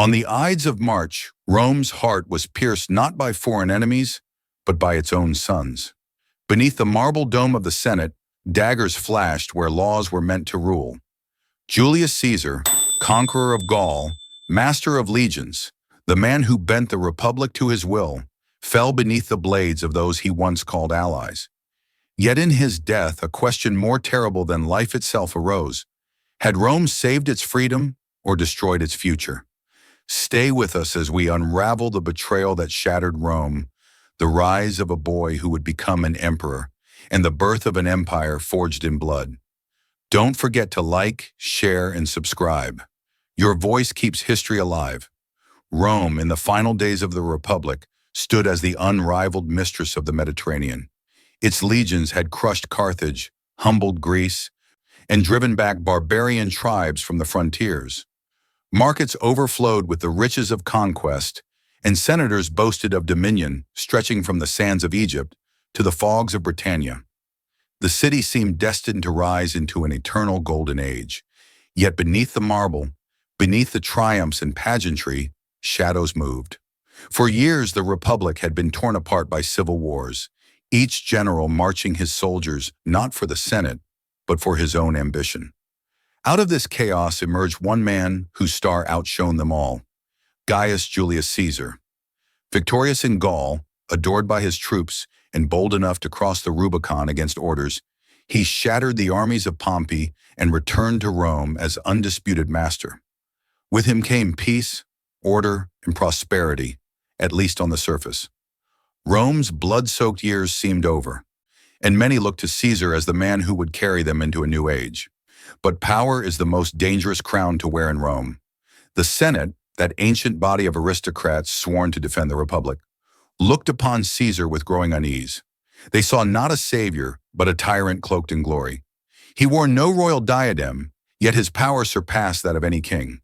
On the Ides of March, Rome's heart was pierced not by foreign enemies, but by its own sons. Beneath the marble dome of the Senate, daggers flashed where laws were meant to rule. Julius Caesar, conqueror of Gaul, master of legions, the man who bent the republic to his will, fell beneath the blades of those he once called allies. Yet in his death, a question more terrible than life itself arose. Had Rome saved its freedom or destroyed its future? Stay with us as we unravel the betrayal that shattered Rome, the rise of a boy who would become an emperor, and the birth of an empire forged in blood. Don't forget to like, share, and subscribe. Your voice keeps history alive. Rome, in the final days of the Republic, stood as the unrivaled mistress of the Mediterranean. Its legions had crushed Carthage, humbled Greece, and driven back barbarian tribes from the frontiers. Markets overflowed with the riches of conquest, and senators boasted of dominion stretching from the sands of Egypt to the fogs of Britannia. The city seemed destined to rise into an eternal golden age. Yet beneath the marble, beneath the triumphs and pageantry, shadows moved. For years, the Republic had been torn apart by civil wars, each general marching his soldiers not for the Senate, but for his own ambition. Out of this chaos emerged one man whose star outshone them all, Gaius Julius Caesar. Victorious in Gaul, adored by his troops, and bold enough to cross the Rubicon against orders, he shattered the armies of Pompey and returned to Rome as undisputed master. With him came peace, order, and prosperity, at least on the surface. Rome's blood-soaked years seemed over, and many looked to Caesar as the man who would carry them into a new age. But power is the most dangerous crown to wear in Rome. The Senate, that ancient body of aristocrats sworn to defend the Republic, looked upon Caesar with growing unease. They saw not a savior, but a tyrant cloaked in glory. He wore no royal diadem, yet his power surpassed that of any king.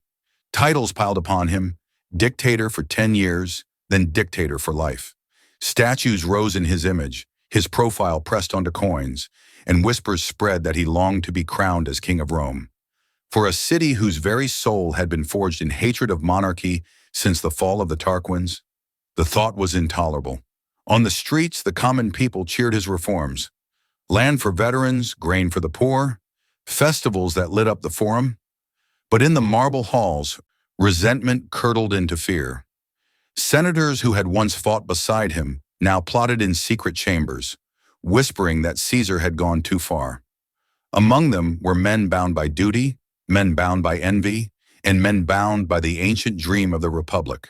Titles piled upon him, dictator for 10 years, then dictator for life. Statues rose in his image, his profile pressed onto coins, and whispers spread that he longed to be crowned as king of Rome. For a city whose very soul had been forged in hatred of monarchy since the fall of the Tarquins, the thought was intolerable. On the streets, the common people cheered his reforms. Land for veterans, grain for the poor, festivals that lit up the forum. But in the marble halls, resentment curdled into fear. Senators who had once fought beside him now plotted in secret chambers, whispering that Caesar had gone too far. Among them were men bound by duty, men bound by envy, and men bound by the ancient dream of the Republic.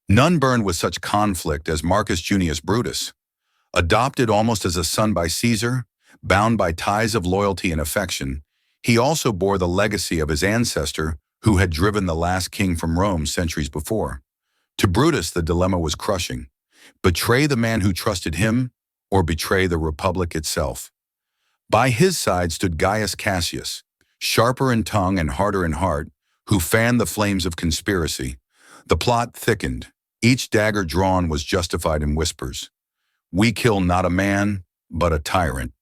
None burned with such conflict as Marcus Junius Brutus. Adopted almost as a son by Caesar, bound by ties of loyalty and affection, he also bore the legacy of his ancestor who had driven the last king from Rome centuries before. To Brutus, the dilemma was crushing. Betray the man who trusted him, or betray the Republic itself. By his side stood Gaius Cassius, sharper in tongue and harder in heart, who fanned the flames of conspiracy. The plot thickened. Each dagger drawn was justified in whispers. We kill not a man, but a tyrant.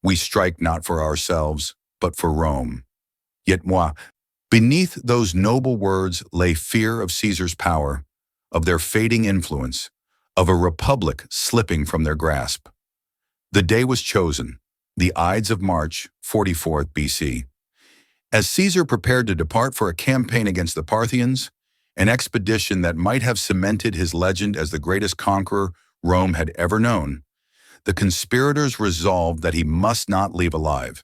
We strike not for ourselves, but for Rome. Yet beneath those noble words lay fear of Caesar's power, of their fading influence, of a republic slipping from their grasp. The day was chosen, the Ides of March, 44th BC. As Caesar prepared to depart for a campaign against the Parthians, an expedition that might have cemented his legend as the greatest conqueror Rome had ever known, the conspirators resolved that he must not leave alive.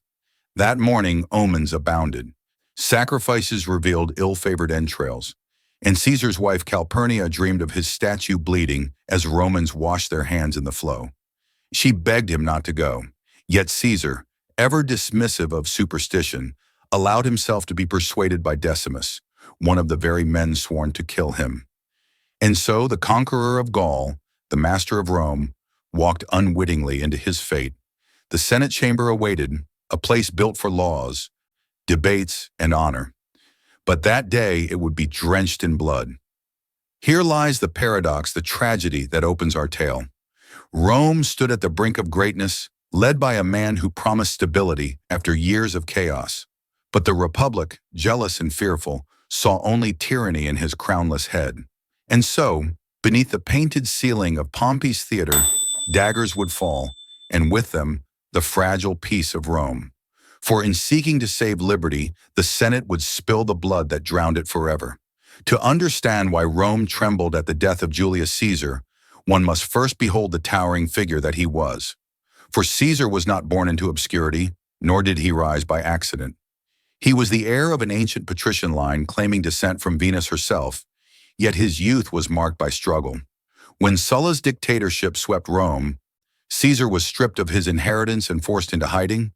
That morning, omens abounded. Sacrifices revealed ill-favored entrails, and Caesar's wife Calpurnia dreamed of his statue bleeding as Romans washed their hands in the flow. She begged him not to go, yet Caesar, ever dismissive of superstition, allowed himself to be persuaded by Decimus, one of the very men sworn to kill him. And so the conqueror of Gaul, the master of Rome, walked unwittingly into his fate. The Senate chamber awaited, a place built for laws, debates, and honor. But that day it would be drenched in blood. Here lies the paradox, the tragedy that opens our tale. Rome stood at the brink of greatness, led by a man who promised stability after years of chaos. But the Republic, jealous and fearful, saw only tyranny in his crownless head. And so, beneath the painted ceiling of Pompey's theater, daggers would fall, and with them, the fragile peace of Rome. For in seeking to save liberty, the Senate would spill the blood that drowned it forever. To understand why Rome trembled at the death of Julius Caesar, one must first behold the towering figure that he was. For Caesar was not born into obscurity, nor did he rise by accident. He was the heir of an ancient patrician line claiming descent from Venus herself, yet his youth was marked by struggle. When Sulla's dictatorship swept Rome, Caesar was stripped of his inheritance and forced into hiding.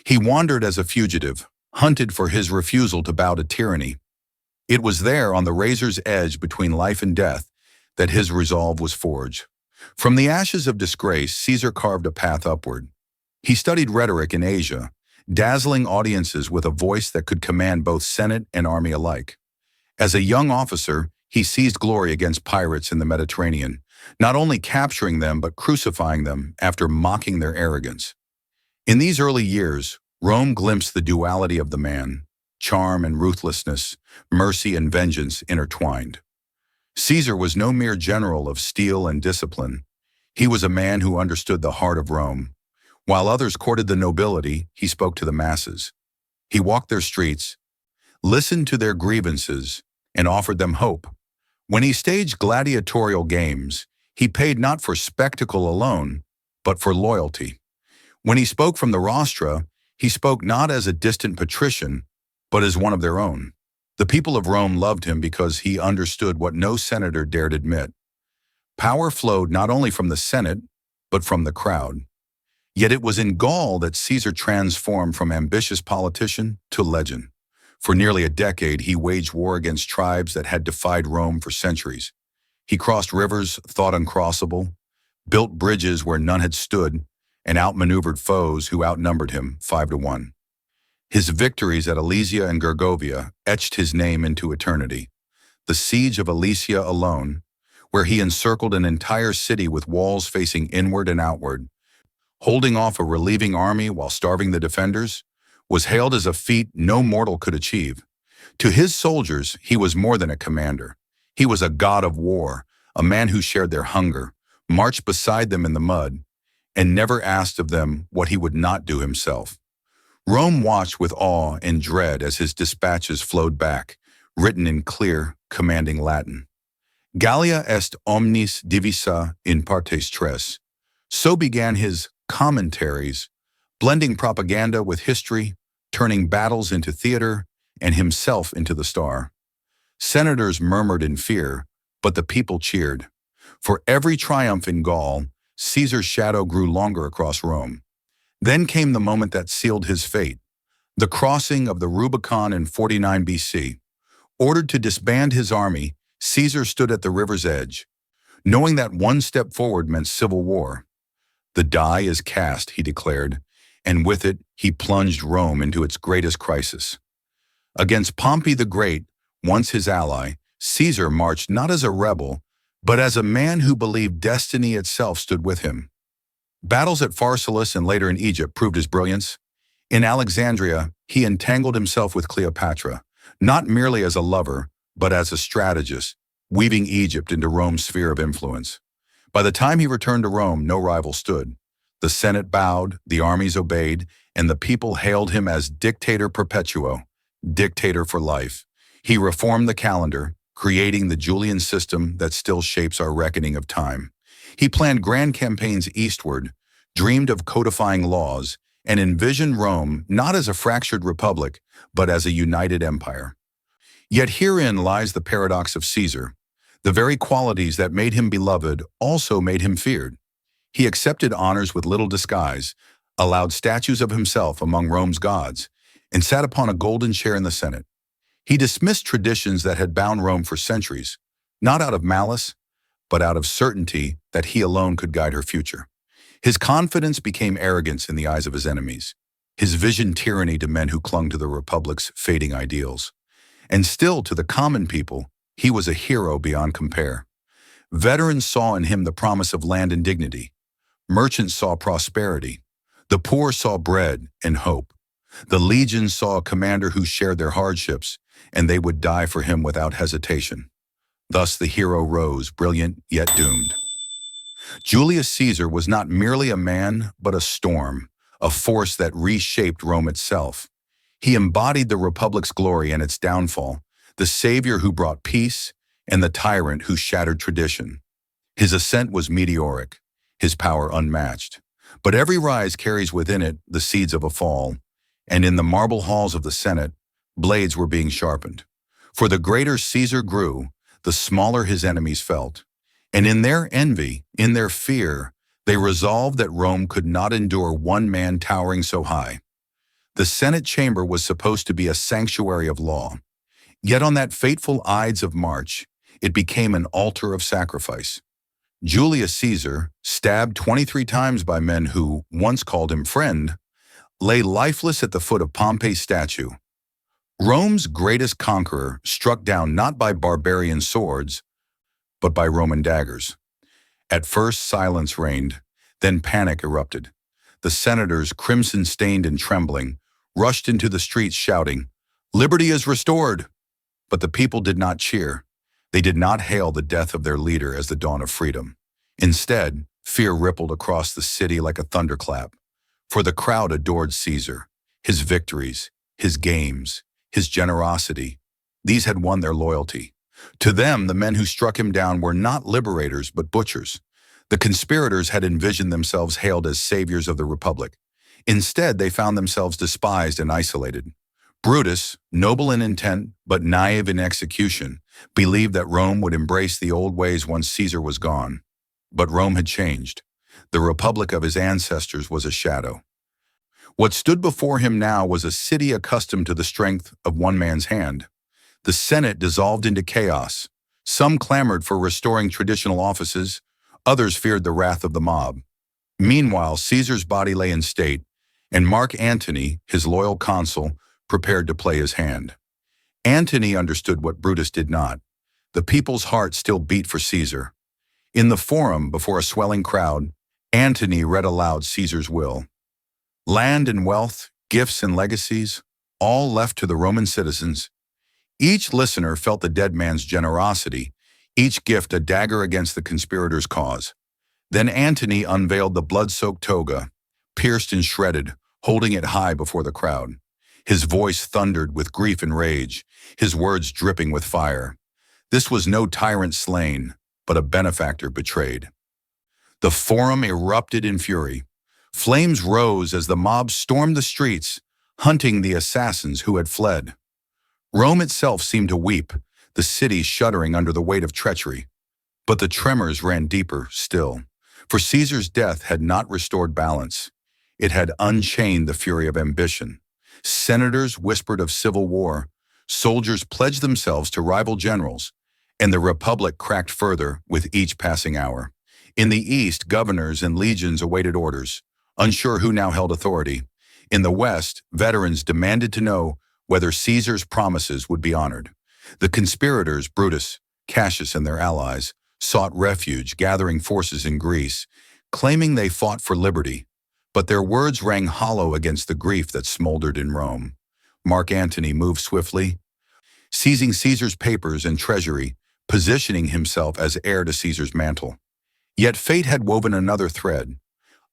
He wandered as a fugitive, hunted for his refusal to bow to tyranny. It was there, on the razor's edge between life and death, that his resolve was forged. From the ashes of disgrace, Caesar carved a path upward. He studied rhetoric in Asia, dazzling audiences with a voice that could command both Senate and army alike. As a young officer, he seized glory against pirates in the Mediterranean, not only capturing them but crucifying them after mocking their arrogance. In these early years, Rome glimpsed the duality of the man, charm and ruthlessness, mercy and vengeance intertwined. Caesar was no mere general of steel and discipline. He was a man who understood the heart of Rome. While others courted the nobility, he spoke to the masses. He walked their streets, listened to their grievances, and offered them hope. When he staged gladiatorial games, he paid not for spectacle alone, but for loyalty. When he spoke from the rostra, he spoke not as a distant patrician, but as one of their own. The people of Rome loved him because he understood what no senator dared admit. Power flowed not only from the Senate, but from the crowd. Yet it was in Gaul that Caesar transformed from ambitious politician to legend. For nearly a decade, he waged war against tribes that had defied Rome for centuries. He crossed rivers thought uncrossable, built bridges where none had stood, and outmaneuvered foes who outnumbered him 5-1. His victories at Alesia and Gergovia etched his name into eternity. The siege of Alesia alone, where he encircled an entire city with walls facing inward and outward, holding off a relieving army while starving the defenders, was hailed as a feat no mortal could achieve. To his soldiers, he was more than a commander. He was a god of war, a man who shared their hunger, marched beside them in the mud, and never asked of them what he would not do himself. Rome watched with awe and dread as his dispatches flowed back, written in clear, commanding Latin. Gallia est omnis divisa in partes tres. So began his commentaries, blending propaganda with history, turning battles into theater, and himself into the star. Senators murmured in fear, but the people cheered. For every triumph in Gaul, Caesar's shadow grew longer across Rome. Then came the moment that sealed his fate, the crossing of the Rubicon in 49 BC. Ordered to disband his army, Caesar stood at the river's edge, knowing that one step forward meant civil war. The die is cast, he declared, and with it, he plunged Rome into its greatest crisis. Against Pompey the Great, once his ally, Caesar marched not as a rebel, but as a man who believed destiny itself stood with him. Battles at Pharsalus and later in Egypt proved his brilliance. In Alexandria, he entangled himself with Cleopatra, not merely as a lover, but as a strategist, weaving Egypt into Rome's sphere of influence. By the time he returned to Rome, no rival stood. The Senate bowed, the armies obeyed, and the people hailed him as Dictator Perpetuo, dictator for life. He reformed the calendar, creating the Julian system that still shapes our reckoning of time. He planned grand campaigns eastward, dreamed of codifying laws, and envisioned Rome not as a fractured republic, but as a united empire. Yet herein lies the paradox of Caesar. The very qualities that made him beloved also made him feared. He accepted honors with little disguise, allowed statues of himself among Rome's gods, and sat upon a golden chair in the Senate. He dismissed traditions that had bound Rome for centuries, not out of malice, but out of certainty that he alone could guide her future. His confidence became arrogance in the eyes of his enemies, his vision tyranny to men who clung to the Republic's fading ideals. And still, to the common people, he was a hero beyond compare. Veterans saw in him the promise of land and dignity. Merchants saw prosperity. The poor saw bread and hope. The legions saw a commander who shared their hardships, and they would die for him without hesitation. Thus the hero rose, brilliant yet doomed. Julius Caesar was not merely a man, but a storm, a force that reshaped Rome itself. He embodied the Republic's glory and its downfall, the savior who brought peace and the tyrant who shattered tradition. His ascent was meteoric, his power unmatched. But every rise carries within it the seeds of a fall, and in the marble halls of the Senate, blades were being sharpened. For the greater Caesar grew, the smaller his enemies felt. And in their envy, in their fear, they resolved that Rome could not endure one man towering so high. The Senate chamber was supposed to be a sanctuary of law. Yet on that fateful Ides of March, it became an altar of sacrifice. Julius Caesar, stabbed 23 times by men who once called him friend, lay lifeless at the foot of Pompey's statue. Rome's greatest conqueror struck down not by barbarian swords, but by Roman daggers. At first silence reigned, then panic erupted. The senators, crimson-stained and trembling, rushed into the streets shouting, "Liberty is restored!" But the people did not cheer. They did not hail the death of their leader as the dawn of freedom. Instead, fear rippled across the city like a thunderclap. For the crowd adored Caesar, his victories, his games, his generosity. These had won their loyalty. To them, the men who struck him down were not liberators but butchers. The conspirators had envisioned themselves hailed as saviors of the Republic. Instead, they found themselves despised and isolated. Brutus, noble in intent but naive in execution, believed that Rome would embrace the old ways once Caesar was gone. But Rome had changed. The Republic of his ancestors was a shadow. What stood before him now was a city accustomed to the strength of one man's hand. The Senate dissolved into chaos. Some clamored for restoring traditional offices, others feared the wrath of the mob. Meanwhile, Caesar's body lay in state, and Mark Antony, his loyal consul, prepared to play his hand. Antony understood what Brutus did not. The people's heart still beat for Caesar. In the forum, before a swelling crowd, Antony read aloud Caesar's will. Land and wealth, gifts and legacies, all left to the Roman citizens. Each listener felt the dead man's generosity, each gift a dagger against the conspirators' cause. Then Antony unveiled the blood-soaked toga, pierced and shredded, holding it high before the crowd. His voice thundered with grief and rage, his words dripping with fire. This was no tyrant slain, but a benefactor betrayed. The forum erupted in fury. Flames rose as the mob stormed the streets, hunting the assassins who had fled. Rome itself seemed to weep, the city shuddering under the weight of treachery. But the tremors ran deeper still, for Caesar's death had not restored balance. It had unchained the fury of ambition. Senators whispered of civil war, soldiers pledged themselves to rival generals, and the Republic cracked further with each passing hour. In the East, governors and legions awaited orders, unsure who now held authority. In the West, veterans demanded to know whether Caesar's promises would be honored. The conspirators, Brutus, Cassius, and their allies, sought refuge, gathering forces in Greece, claiming they fought for liberty. But their words rang hollow against the grief that smoldered in Rome. Mark Antony moved swiftly, seizing Caesar's papers and treasury, positioning himself as heir to Caesar's mantle. Yet fate had woven another thread.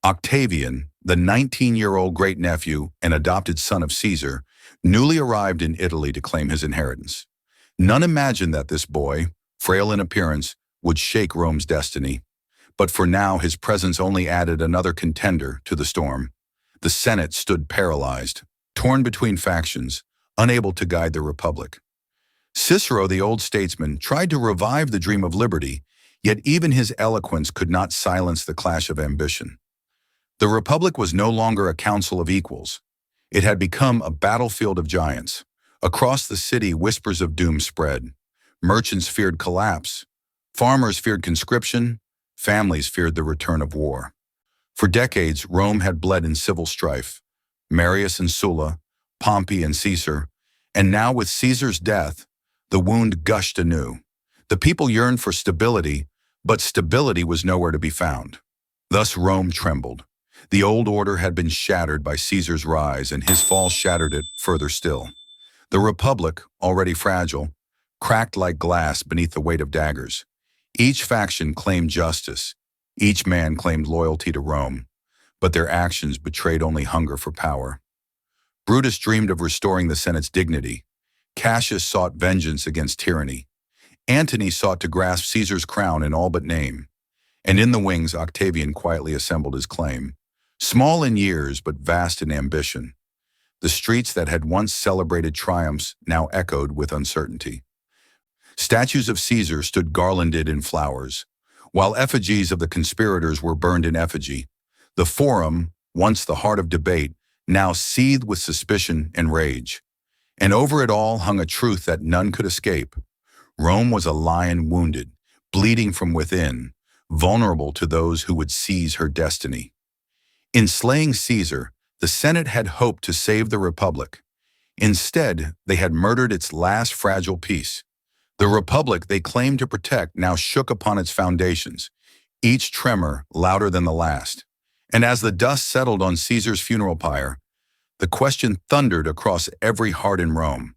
Octavian, the 19-year-old great-nephew and adopted son of Caesar, newly arrived in Italy to claim his inheritance. None imagined that this boy, frail in appearance, would shake Rome's destiny. But for now, his presence only added another contender to the storm. The Senate stood paralyzed, torn between factions, unable to guide the Republic. Cicero, the old statesman, tried to revive the dream of liberty, yet even his eloquence could not silence the clash of ambition. The Republic was no longer a council of equals. It had become a battlefield of giants. Across the city, whispers of doom spread. Merchants feared collapse. Farmers feared conscription. Families feared the return of war. For decades, Rome had bled in civil strife. Marius and Sulla, Pompey and Caesar, and now with Caesar's death, the wound gushed anew. The people yearned for stability, but stability was nowhere to be found. Thus Rome trembled. The old order had been shattered by Caesar's rise, and his fall shattered it further still. The Republic, already fragile, cracked like glass beneath the weight of daggers. Each faction claimed justice. Each man claimed loyalty to Rome, but their actions betrayed only hunger for power. Brutus dreamed of restoring the Senate's dignity. Cassius sought vengeance against tyranny. Antony sought to grasp Caesar's crown in all but name. And in the wings, Octavian quietly assembled his claim. Small in years, but vast in ambition. The streets that had once celebrated triumphs now echoed with uncertainty. Statues of Caesar stood garlanded in flowers, while effigies of the conspirators were burned in effigy. The Forum, once the heart of debate, now seethed with suspicion and rage. And over it all hung a truth that none could escape. Rome was a lion wounded, bleeding from within, vulnerable to those who would seize her destiny. In slaying Caesar, the Senate had hoped to save the Republic. Instead, they had murdered its last fragile piece. The Republic they claimed to protect now shook upon its foundations, each tremor louder than the last. And as the dust settled on Caesar's funeral pyre, the question thundered across every heart in Rome.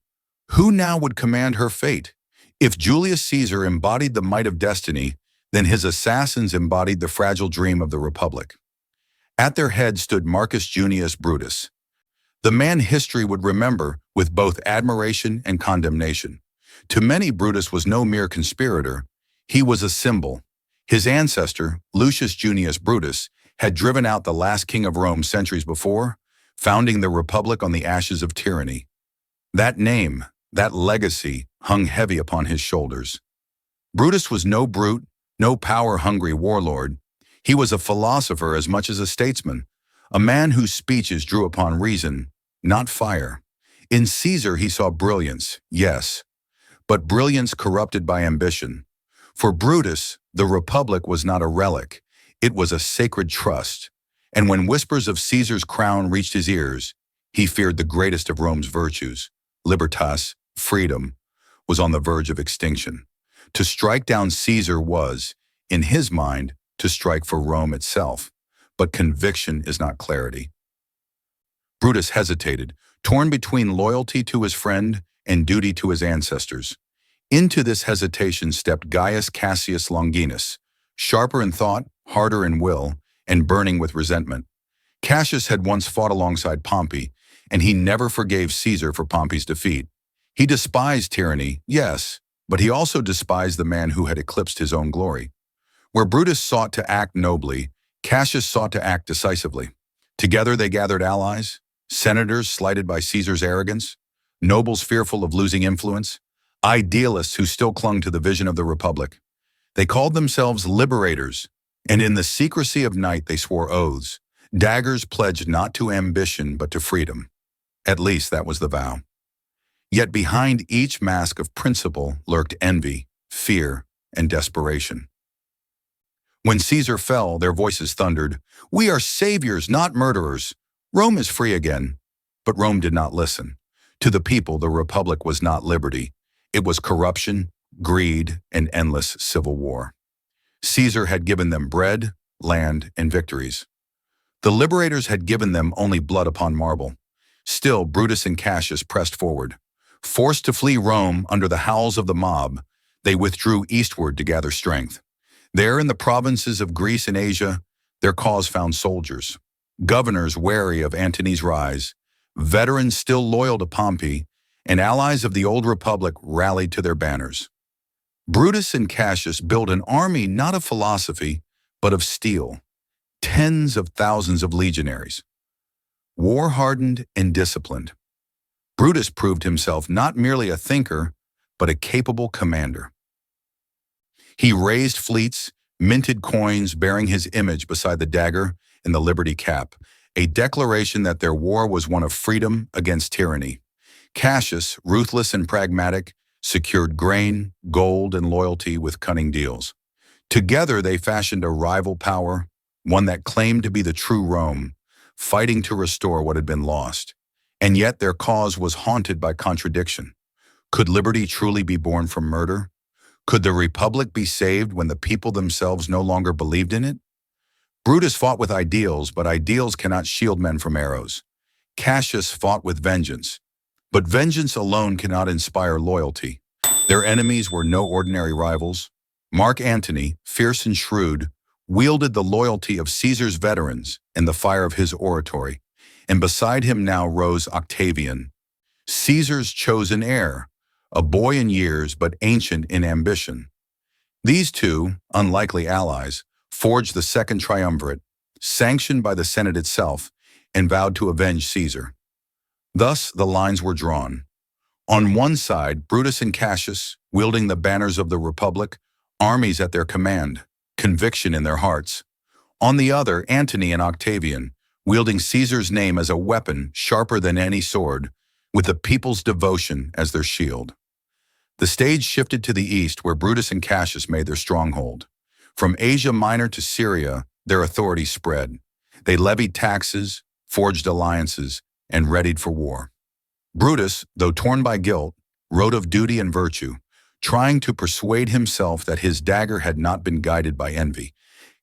Who now would command her fate? If Julius Caesar embodied the might of destiny, then his assassins embodied the fragile dream of the Republic. At their head stood Marcus Junius Brutus, the man history would remember with both admiration and condemnation. To many, Brutus was no mere conspirator. He was a symbol. His ancestor, Lucius Junius Brutus, had driven out the last king of Rome centuries before, founding the Republic on the ashes of tyranny. That name, that legacy, hung heavy upon his shoulders. Brutus was no brute, no power-hungry warlord. He was a philosopher as much as a statesman, a man whose speeches drew upon reason, not fire. In Caesar he saw brilliance, yes, but brilliance corrupted by ambition. For Brutus, the Republic was not a relic, it was a sacred trust. And when whispers of Caesar's crown reached his ears, he feared the greatest of Rome's virtues, libertas, freedom, was on the verge of extinction. To strike down Caesar was, in his mind, to strike for Rome itself. But conviction is not clarity. Brutus hesitated, torn between loyalty to his friend and duty to his ancestors. Into this hesitation stepped Gaius Cassius Longinus, sharper in thought, harder in will, and burning with resentment. Cassius had once fought alongside Pompey, and he never forgave Caesar for Pompey's defeat. He despised tyranny, yes, but he also despised the man who had eclipsed his own glory. Where Brutus sought to act nobly, Cassius sought to act decisively. Together they gathered allies, senators slighted by Caesar's arrogance, nobles fearful of losing influence, idealists who still clung to the vision of the Republic. They called themselves liberators, and in the secrecy of night they swore oaths, daggers pledged not to ambition but to freedom. At least that was the vow. Yet behind each mask of principle lurked envy, fear, and desperation. When Caesar fell, their voices thundered, "We are saviors, not murderers. Rome is free again." But Rome did not listen. To the people, the Republic was not liberty. It was corruption, greed, and endless civil war. Caesar had given them bread, land, and victories. The liberators had given them only blood upon marble. Still, Brutus and Cassius pressed forward. Forced to flee Rome under the howls of the mob, they withdrew eastward to gather strength. There in the provinces of Greece and Asia, their cause found soldiers, governors wary of Antony's rise, veterans still loyal to Pompey, and allies of the old Republic rallied to their banners. Brutus and Cassius built an army not of philosophy, but of steel, tens of thousands of legionaries, war-hardened and disciplined. Brutus proved himself not merely a thinker, but a capable commander. He raised fleets, minted coins bearing his image beside the dagger and the liberty cap, a declaration that their war was one of freedom against tyranny. Cassius, ruthless and pragmatic, secured grain, gold, and loyalty with cunning deals. Together they fashioned a rival power, one that claimed to be the true Rome, fighting to restore what had been lost. And yet their cause was haunted by contradiction. Could liberty truly be born from murder? Could the Republic be saved when the people themselves no longer believed in it? Brutus fought with ideals, but ideals cannot shield men from arrows. Cassius fought with vengeance, but vengeance alone cannot inspire loyalty. Their enemies were no ordinary rivals. Mark Antony, fierce and shrewd, wielded the loyalty of Caesar's veterans and the fire of his oratory, and beside him now rose Octavian, Caesar's chosen heir, a boy in years but ancient in ambition. These two, unlikely allies, forged the second triumvirate, sanctioned by the Senate itself, and vowed to avenge Caesar. Thus the lines were drawn. On one side, Brutus and Cassius, wielding the banners of the Republic, armies at their command, conviction in their hearts. On the other, Antony and Octavian, wielding Caesar's name as a weapon sharper than any sword, with the people's devotion as their shield. The stage shifted to the east, where Brutus and Cassius made their stronghold. From Asia Minor to Syria, their authority spread. They levied taxes, forged alliances, and readied for war. Brutus, though torn by guilt, wrote of duty and virtue, trying to persuade himself that his dagger had not been guided by envy.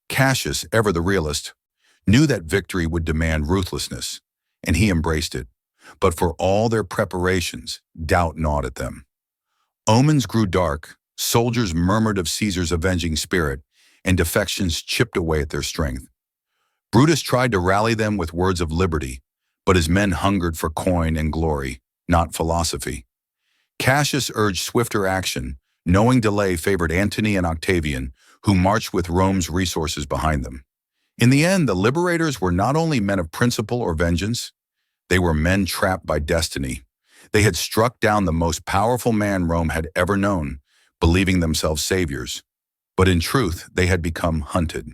Cassius, ever the realist, knew that victory would demand ruthlessness, and he embraced it. But for all their preparations, doubt gnawed at them. Omens grew dark, soldiers murmured of Caesar's avenging spirit, and defections chipped away at their strength. Brutus tried to rally them with words of liberty, but his men hungered for coin and glory, not philosophy. Cassius urged swifter action, knowing delay favored Antony and Octavian, who marched with Rome's resources behind them. In the end, the liberators were not only men of principle or vengeance, they were men trapped by destiny. They had struck down the most powerful man Rome had ever known, believing themselves saviors. But in truth, they had become hunted.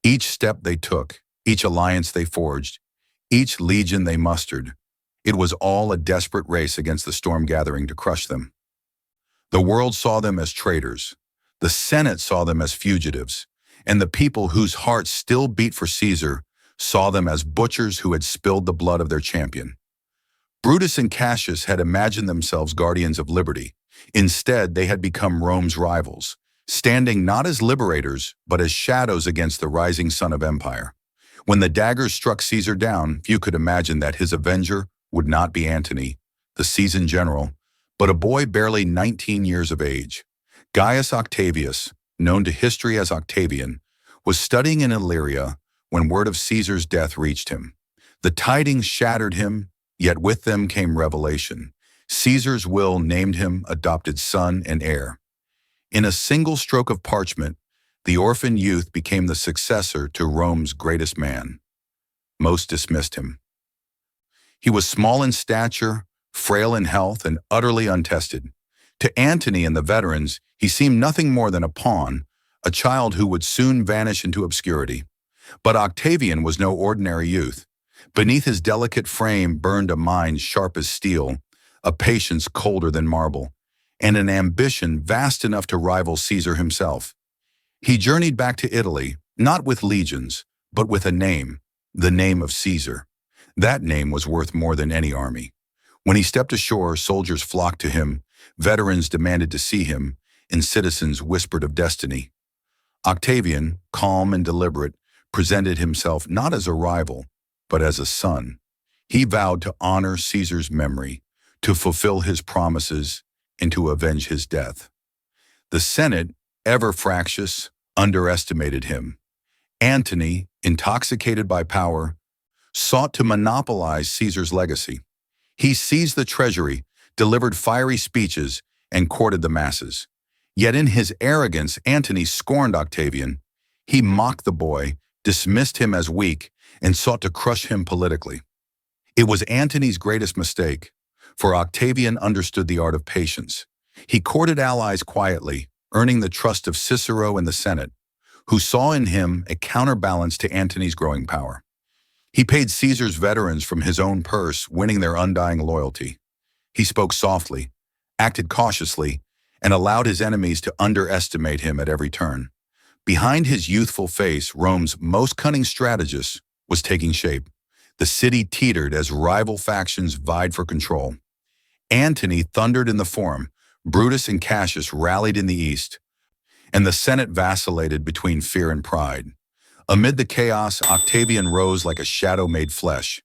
Each step they took, each alliance they forged, each legion they mustered, it was all a desperate race against the storm gathering to crush them. The world saw them as traitors. The Senate saw them as fugitives. And the people whose hearts still beat for Caesar saw them as butchers who had spilled the blood of their champion. Brutus and Cassius had imagined themselves guardians of liberty. Instead, they had become Rome's rivals, standing not as liberators, but as shadows against the rising sun of empire. When the daggers struck Caesar down, few could imagine that his avenger would not be Antony, the seasoned general, but a boy barely 19 years of age. Gaius Octavius, known to history as Octavian, was studying in Illyria when word of Caesar's death reached him. The tidings shattered him, yet with them came revelation. Caesar's will named him adopted son and heir. In a single stroke of parchment, the orphan youth became the successor to Rome's greatest man. Most dismissed him. He was small in stature, frail in health, and utterly untested. To Antony and the veterans, he seemed nothing more than a pawn, a child who would soon vanish into obscurity. But Octavian was no ordinary youth. Beneath his delicate frame burned a mind sharp as steel, a patience colder than marble, and an ambition vast enough to rival Caesar himself. He journeyed back to Italy, not with legions, but with a name, the name of Caesar. That name was worth more than any army. When he stepped ashore, soldiers flocked to him, veterans demanded to see him, and citizens whispered of destiny. Octavian, calm and deliberate, presented himself not as a rival, but as a son. He vowed to honor Caesar's memory, to fulfill his promises, and to avenge his death. The Senate, ever fractious, underestimated him. Antony, intoxicated by power, sought to monopolize Caesar's legacy. He seized the treasury, delivered fiery speeches, and courted the masses. Yet in his arrogance, Antony scorned Octavian. He mocked the boy, dismissed him as weak, and sought to crush him politically. It was Antony's greatest mistake, for Octavian understood the art of patience. He courted allies quietly, earning the trust of Cicero and the Senate, who saw in him a counterbalance to Antony's growing power. He paid Caesar's veterans from his own purse, winning their undying loyalty. He spoke softly, acted cautiously, and allowed his enemies to underestimate him at every turn. Behind his youthful face, Rome's most cunning strategist was taking shape. The city teetered as rival factions vied for control. Antony thundered in the Forum, Brutus and Cassius rallied in the east, and the Senate vacillated between fear and pride. Amid the chaos, Octavian rose like a shadow made flesh.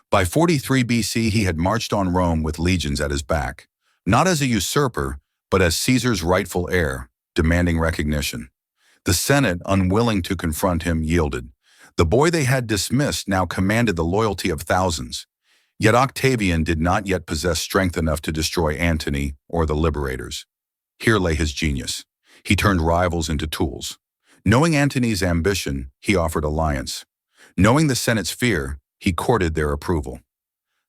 By 43 BC, he had marched on Rome with legions at his back, not as a usurper, but as Caesar's rightful heir, demanding recognition. The Senate, unwilling to confront him, yielded. The boy they had dismissed now commanded the loyalty of thousands. Yet Octavian did not yet possess strength enough to destroy Antony or the liberators. Here lay his genius. He turned rivals into tools. Knowing Antony's ambition, he offered alliance. Knowing the Senate's fear, he courted their approval.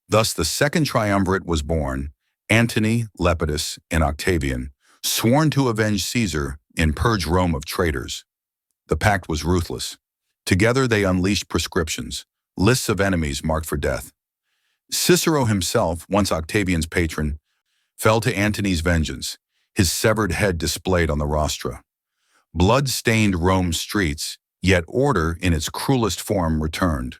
Thus the second triumvirate was born, Antony, Lepidus, and Octavian, sworn to avenge Caesar and purge Rome of traitors. The pact was ruthless. Together they unleashed prescriptions, lists of enemies marked for death. Cicero himself, once Octavian's patron, fell to Antony's vengeance, his severed head displayed on the rostra. Blood stained Rome's streets, yet order in its cruelest form returned.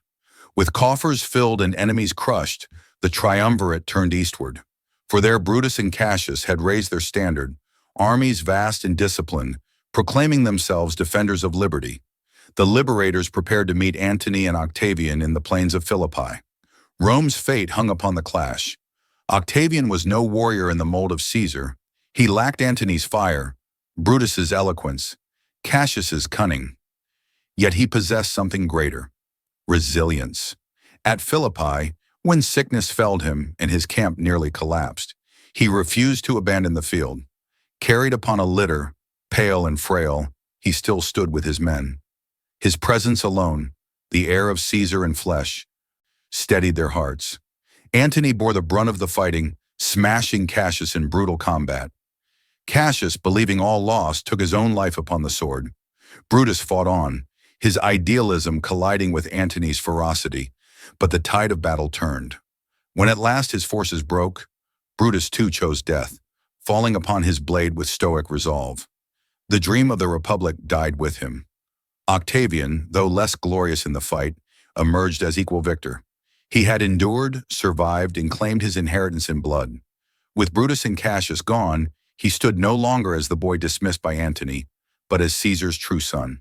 With coffers filled and enemies crushed, the triumvirate turned eastward. For there Brutus and Cassius had raised their standard, armies vast and disciplined, proclaiming themselves defenders of liberty. The liberators prepared to meet Antony and Octavian in the plains of Philippi. Rome's fate hung upon the clash. Octavian was no warrior in the mold of Caesar. He lacked Antony's fire, Brutus's eloquence, Cassius's cunning. Yet he possessed something greater: resilience. At Philippi, when sickness felled him and his camp nearly collapsed, he refused to abandon the field. Carried upon a litter, pale and frail, he still stood with his men. His presence alone, the heir of Caesar in flesh, steadied their hearts. Antony bore the brunt of the fighting, smashing Cassius in brutal combat. Cassius, believing all lost, took his own life upon the sword. Brutus fought on, his idealism colliding with Antony's ferocity, but the tide of battle turned. When at last his forces broke, Brutus too chose death, falling upon his blade with stoic resolve. The dream of the Republic died with him. Octavian, though less glorious in the fight, emerged as equal victor. He had endured, survived, and claimed his inheritance in blood. With Brutus and Cassius gone, he stood no longer as the boy dismissed by Antony, but as Caesar's true son.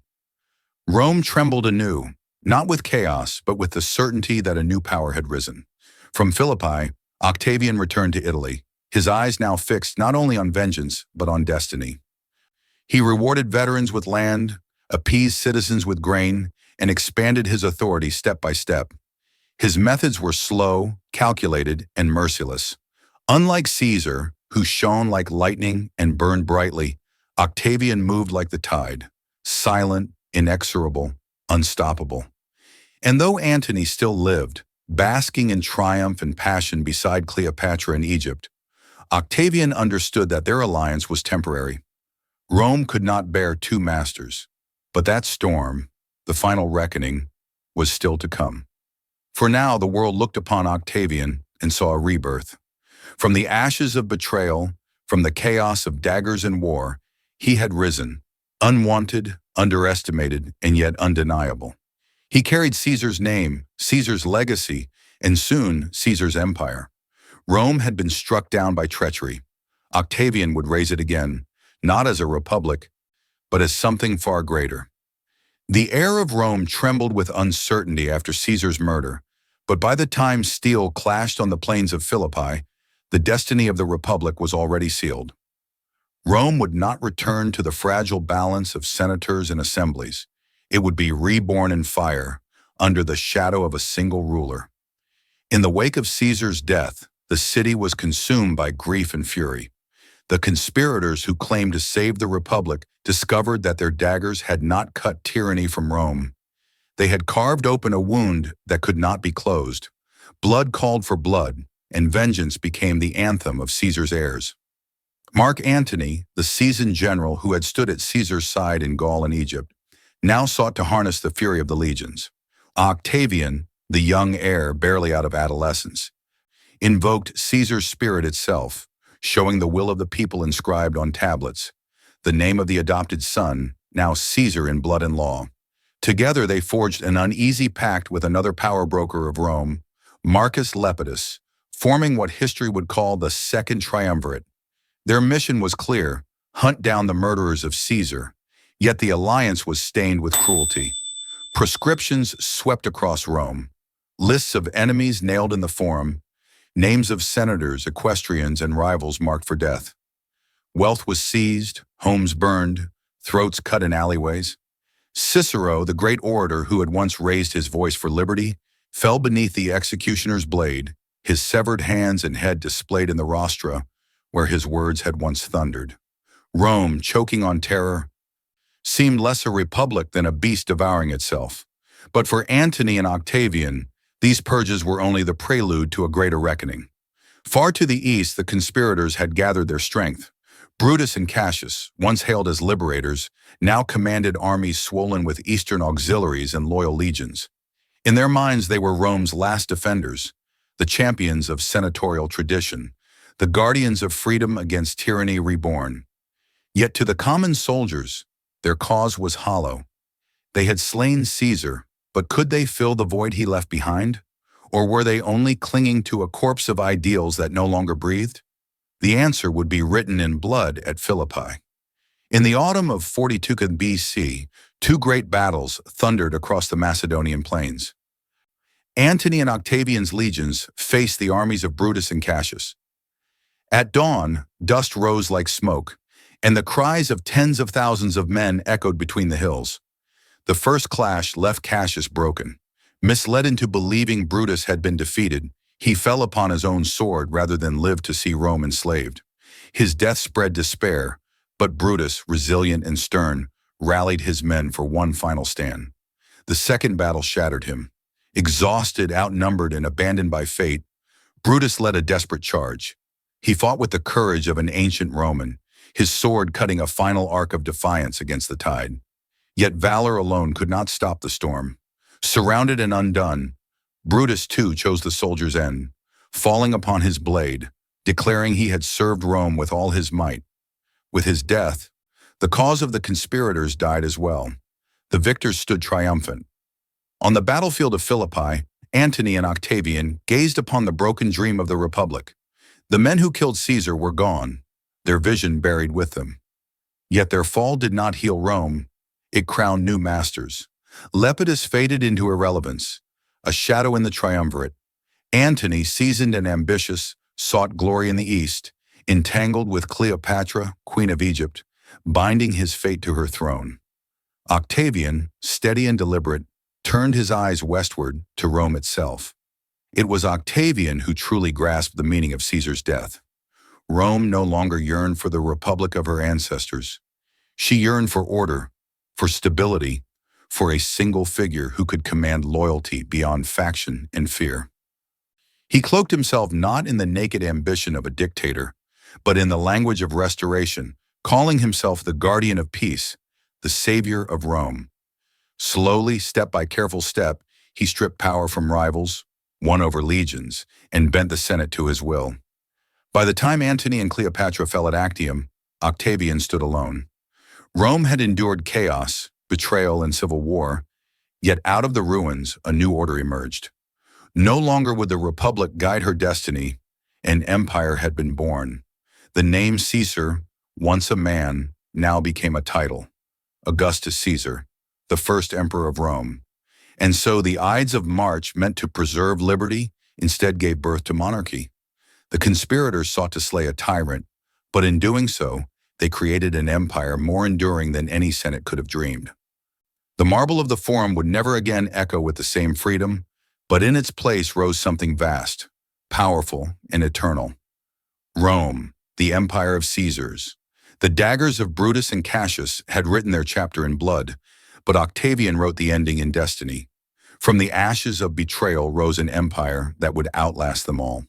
Rome trembled anew, not with chaos, but with the certainty that a new power had risen. From Philippi, Octavian returned to Italy, his eyes now fixed not only on vengeance, but on destiny. He rewarded veterans with land, appeased citizens with grain, and expanded his authority step by step. His methods were slow, calculated, and merciless. Unlike Caesar, who shone like lightning and burned brightly, Octavian moved like the tide, silent, inexorable, unstoppable. And though Antony still lived, basking in triumph and passion beside Cleopatra in Egypt, Octavian understood that their alliance was temporary. Rome could not bear two masters, but that storm, the final reckoning, was still to come. For now the world looked upon Octavian and saw a rebirth. From the ashes of betrayal, from the chaos of daggers and war, he had risen, unwanted, underestimated, and yet undeniable. He carried Caesar's name, Caesar's legacy, and soon Caesar's empire. Rome had been struck down by treachery. Octavian would raise it again, not as a republic, but as something far greater. The heir of Rome trembled with uncertainty after Caesar's murder, but by the time steel clashed on the plains of Philippi, the destiny of the Republic was already sealed. Rome would not return to the fragile balance of senators and assemblies. It would be reborn in fire, under the shadow of a single ruler. In the wake of Caesar's death, the city was consumed by grief and fury. The conspirators who claimed to save the Republic discovered that their daggers had not cut tyranny from Rome. They had carved open a wound that could not be closed. Blood called for blood, and vengeance became the anthem of Caesar's heirs. Mark Antony, the seasoned general who had stood at Caesar's side in Gaul and Egypt, now sought to harness the fury of the legions. Octavian, the young heir barely out of adolescence, invoked Caesar's spirit itself, showing the will of the people inscribed on tablets, the name of the adopted son, now Caesar in blood and law. Together they forged an uneasy pact with another power broker of Rome, Marcus Lepidus, forming what history would call the Second Triumvirate. Their mission was clear: hunt down the murderers of Caesar, yet the alliance was stained with cruelty. Proscriptions swept across Rome. Lists of enemies nailed in the forum, names of senators, equestrians, and rivals marked for death. Wealth was seized, homes burned, throats cut in alleyways. Cicero, the great orator who had once raised his voice for liberty, fell beneath the executioner's blade, his severed hands and head displayed in the rostra, where his words had once thundered. Rome, choking on terror, seemed less a republic than a beast devouring itself. But for Antony and Octavian, these purges were only the prelude to a greater reckoning. Far to the east, the conspirators had gathered their strength. Brutus and Cassius, once hailed as liberators, now commanded armies swollen with eastern auxiliaries and loyal legions. In their minds, they were Rome's last defenders, the champions of senatorial tradition, the guardians of freedom against tyranny reborn. Yet to the common soldiers, their cause was hollow. They had slain Caesar, but could they fill the void he left behind? Or were they only clinging to a corpse of ideals that no longer breathed? The answer would be written in blood at Philippi. In the autumn of 42 BC, two great battles thundered across the Macedonian plains. Antony and Octavian's legions faced the armies of Brutus and Cassius. At dawn, dust rose like smoke, and the cries of tens of thousands of men echoed between the hills. The first clash left Cassius broken. Misled into believing Brutus had been defeated, he fell upon his own sword rather than live to see Rome enslaved. His death spread despair, but Brutus, resilient and stern, rallied his men for one final stand. The second battle shattered him. Exhausted, outnumbered, and abandoned by fate, Brutus led a desperate charge. He fought with the courage of an ancient Roman, his sword cutting a final arc of defiance against the tide. Yet valor alone could not stop the storm. Surrounded and undone, Brutus too chose the soldier's end, falling upon his blade, declaring he had served Rome with all his might. With his death, the cause of the conspirators died as well. The victors stood triumphant. On the battlefield of Philippi, Antony and Octavian gazed upon the broken dream of the Republic. The men who killed Caesar were gone, their vision buried with them. Yet their fall did not heal Rome. It crowned new masters. Lepidus faded into irrelevance, a shadow in the triumvirate. Antony, seasoned and ambitious, sought glory in the east, entangled with Cleopatra, queen of Egypt, binding his fate to her throne. Octavian, steady and deliberate, turned his eyes westward to Rome itself. It was Octavian who truly grasped the meaning of Caesar's death. Rome no longer yearned for the republic of her ancestors. She yearned for order, for stability, for a single figure who could command loyalty beyond faction and fear. He cloaked himself not in the naked ambition of a dictator, but in the language of restoration, calling himself the guardian of peace, the savior of Rome. Slowly, step by careful step, he stripped power from rivals, won over legions, and bent the Senate to his will. By the time Antony and Cleopatra fell at Actium, Octavian stood alone. Rome had endured chaos, betrayal, and civil war, yet out of the ruins a new order emerged. No longer would the Republic guide her destiny, an empire had been born. The name Caesar, once a man, now became a title. Augustus Caesar, the first emperor of Rome. And so the Ides of March, meant to preserve liberty, instead gave birth to monarchy. The conspirators sought to slay a tyrant, but in doing so, they created an empire more enduring than any senate could have dreamed. The marble of the Forum would never again echo with the same freedom, but in its place rose something vast, powerful, and eternal. Rome, the empire of Caesars. The daggers of Brutus and Cassius had written their chapter in blood, but Octavian wrote the ending in destiny. From the ashes of betrayal rose an empire that would outlast them all.